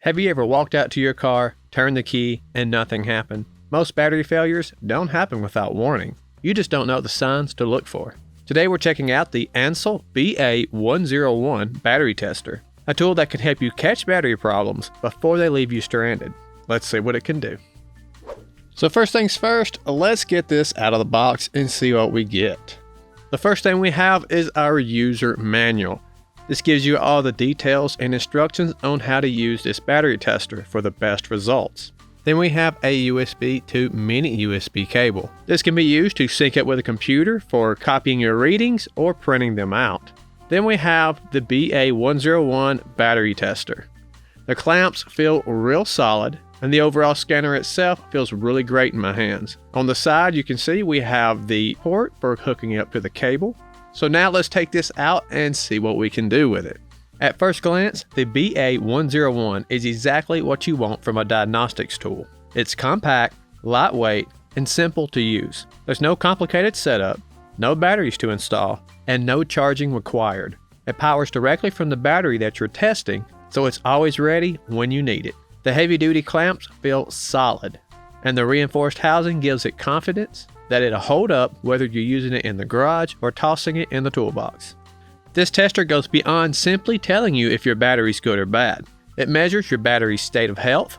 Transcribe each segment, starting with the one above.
Have you ever walked out to your car, turned the key, and nothing happened? Most battery failures don't happen without warning. You just don't know the signs to look for. Today we're checking out the ANCEL BA101 battery tester, a tool that can help you catch battery problems before they leave you stranded. Let's see what it can do. So first things first, let's get this out of the box and see what we get. The first thing we have is our user manual. This gives you all the details and instructions on how to use this battery tester for the best results. Then we have a USB to mini USB cable. This can be used to sync up with a computer for copying your readings or printing them out. Then we have the BA101 battery tester. The clamps feel real solid, and the overall scanner itself feels really great in my hands. On the side you can see we have the port for hooking it up to the cable. So now let's take this out and see what we can do with it. At first glance, the BA101 is exactly what you want from a diagnostics tool. It's compact, lightweight, and simple to use. There's no complicated setup, no batteries to install, and no charging required. It powers directly from the battery that you're testing, so it's always ready when you need it. The heavy-duty clamps feel solid, and the reinforced housing gives it confidence that it'll hold up whether you're using it in the garage or tossing it in the toolbox. This tester goes beyond simply telling you if your battery's good or bad. It measures your battery's state of health,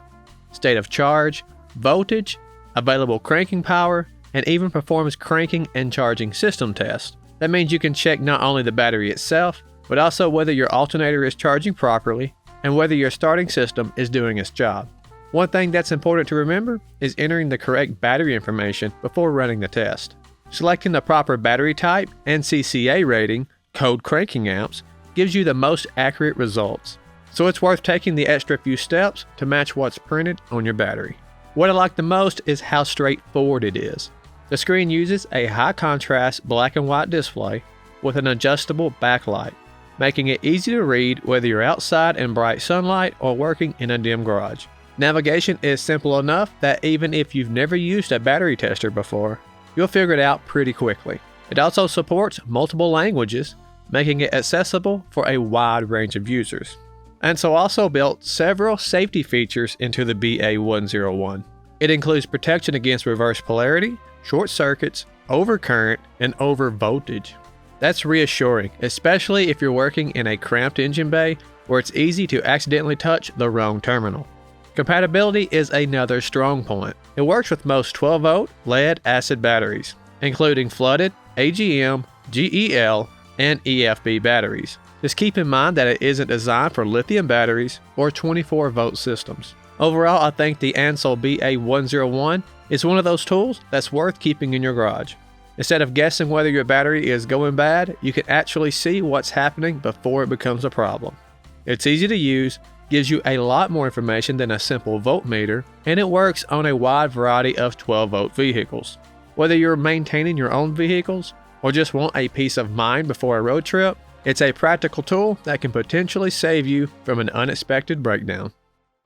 state of charge, voltage, available cranking power, and even performs cranking and charging system tests. That means you can check not only the battery itself, but also whether your alternator is charging properly and whether your starting system is doing its job. One thing that's important to remember is entering the correct battery information before running the test. Selecting the proper battery type and CCA rating, code cranking amps, gives you the most accurate results. So it's worth taking the extra few steps to match what's printed on your battery. What I like the most is how straightforward it is. The screen uses a high contrast black and white display with an adjustable backlight, making it easy to read whether you're outside in bright sunlight or working in a dim garage. Navigation is simple enough that even if you've never used a battery tester before, you'll figure it out pretty quickly. It also supports multiple languages, making it accessible for a wide range of users. ANCEL also built several safety features into the BA101. It includes protection against reverse polarity, short circuits, overcurrent, and overvoltage. That's reassuring, especially if you're working in a cramped engine bay where it's easy to accidentally touch the wrong terminal. Compatibility is another strong point. It works with most 12-volt lead-acid batteries, including flooded, AGM, GEL, and EFB batteries. Just keep in mind that it isn't designed for lithium batteries or 24-volt systems. Overall, I think the ANCEL BA101 is one of those tools that's worth keeping in your garage. Instead of guessing whether your battery is going bad, you can actually see what's happening before it becomes a problem. It's easy to use, gives you a lot more information than a simple voltmeter, and it works on a wide variety of 12-volt vehicles. Whether you're maintaining your own vehicles or just want a peace of mind before a road trip, it's a practical tool that can potentially save you from an unexpected breakdown.